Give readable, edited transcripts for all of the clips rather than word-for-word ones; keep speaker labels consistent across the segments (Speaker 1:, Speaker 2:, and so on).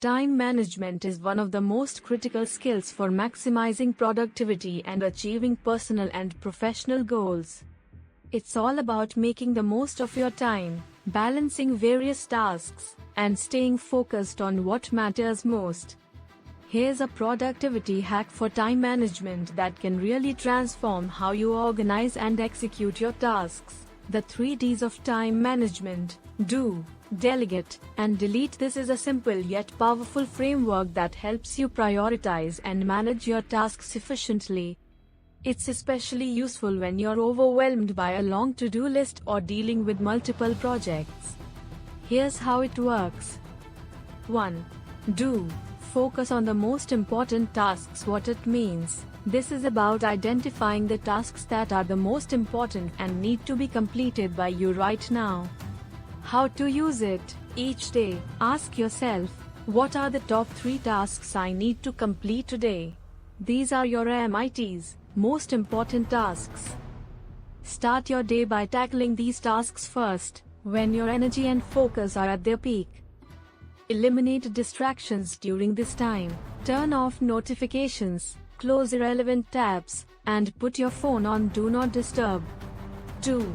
Speaker 1: Time management is one of the most critical skills for maximizing productivity and achieving personal and professional goals. It's all about making the most of your time, balancing various tasks, and staying focused on what matters most. Here's a productivity hack for time management that can really transform how you organize and execute your tasks. The 3 Ds of time management: do, delegate, and delete. This is a simple yet powerful framework that helps you prioritize and manage your tasks efficiently. It's especially useful when you're overwhelmed by a long to-do list or dealing with multiple projects. Here's how it works. 1. Do. Focus on the most important tasks. What it means. This is about identifying the tasks that are the most important and need to be completed by you right now. How to use it. Each day, ask yourself, what are the top 3 tasks I need to complete today? These are your MITs, most important tasks. Start your day by tackling these tasks first, when your energy and focus are at their peak. Eliminate distractions during this time. Turn off notifications, close irrelevant tabs, and put your phone on Do Not Disturb. 2.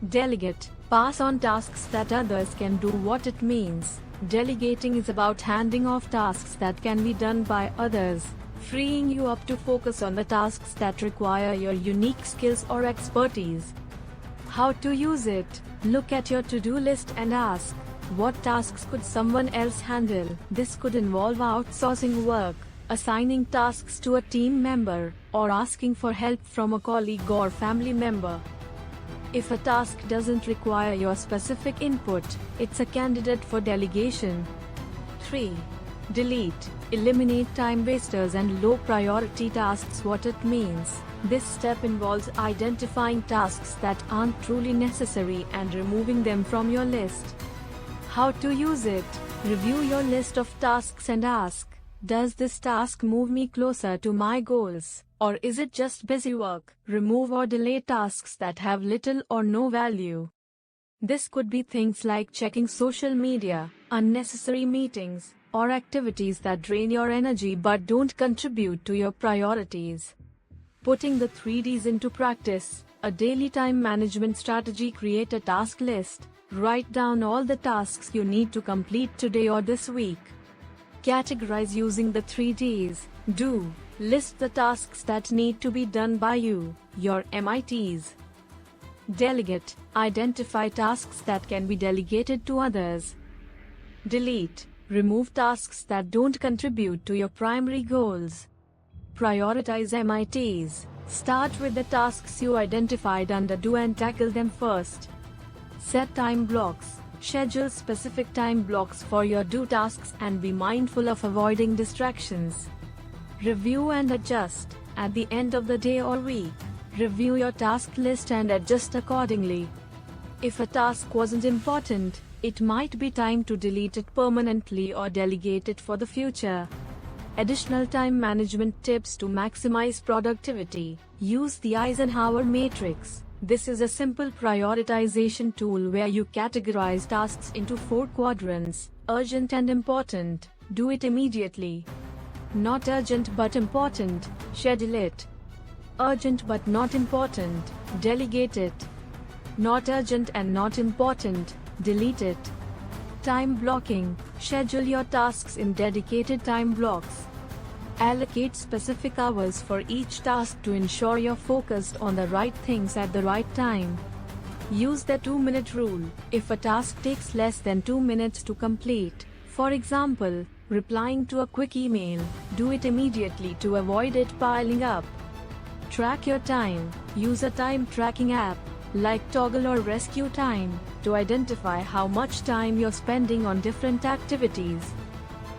Speaker 1: Delegate. Pass on tasks that others can do. What it means. Delegating is about handing off tasks that can be done by others, freeing you up to focus on the tasks that require your unique skills or expertise. How to use it. Look at your to-do list and ask, what tasks could someone else handle? This could involve outsourcing work, assigning tasks to a team member, or asking for help from a colleague or family member. If a task doesn't require your specific input, it's a candidate for delegation. 3. Delete. Eliminate time wasters and low priority tasks. What it means. This step involves identifying tasks that aren't truly necessary and removing them from your list. How to use it. Review your list of tasks and ask, does this task move me closer to my goals, or is it just busy work? Remove or delay tasks that have little or no value. This could be things like checking social media, unnecessary meetings, or activities that drain your energy but don't contribute to your priorities. Putting the 3 Ds into practice. A daily time management strategy. Create a task list. Write down all the tasks you need to complete today or this week. Categorize using the 3 Ds. Do. List the tasks that need to be done by you, your MITs. Delegate. Identify tasks that can be delegated to others. Delete. Remove tasks that don't contribute to your primary goals. Prioritize MITs. Start with the tasks you identified under Do and tackle them first. Set time blocks. Schedule specific time blocks for your do tasks and be mindful of avoiding distractions. Review and adjust. At the end of the day or week, review your task list and adjust accordingly. If a task wasn't important, it might be time to delete it permanently or delegate it for the future. Additional time management tips to maximize productivity. Use the Eisenhower Matrix. This is a simple prioritization tool where you categorize tasks into 4 quadrants: urgent and important, do it immediately; not urgent but important, schedule it; urgent but not important, delegate it; not urgent and not important, delete it. Time blocking. Schedule your tasks in dedicated time blocks. Allocate specific hours for each task to ensure you're focused on the right things at the right time. Use the 2-minute rule. If a task takes less than 2 minutes to complete, for example, replying to a quick email, do it immediately to avoid it piling up. Track your time. Use a time tracking app, like Toggle or Rescue Time, to identify how much time you're spending on different activities.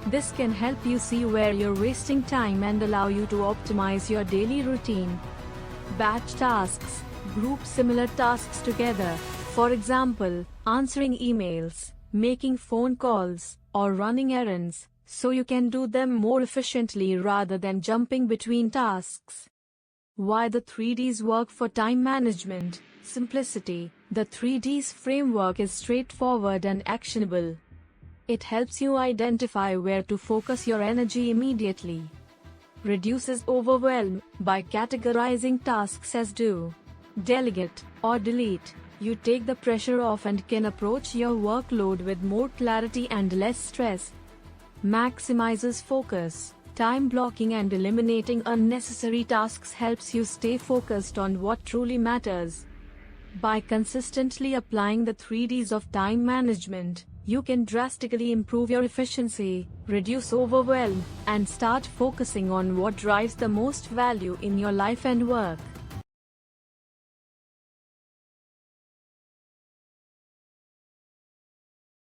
Speaker 1: This can help you see where you're wasting time and allow you to optimize your daily routine. Batch tasks. Group similar tasks together. For example, answering emails, making phone calls, or running errands, so you can do them more efficiently rather than jumping between tasks. Why the 3 Ds work for time management. Simplicity. The 3 Ds framework is straightforward and actionable. It helps you identify where to focus your energy immediately. Reduces overwhelm by categorizing tasks as do, delegate, or delete. You take the pressure off and can approach your workload with more clarity and less stress. Maximizes focus. Time blocking and eliminating unnecessary tasks helps you stay focused on what truly matters. By consistently applying the 3Ds of time management, you can drastically improve your efficiency, reduce overwhelm, and start focusing on what drives the most value in your life and work.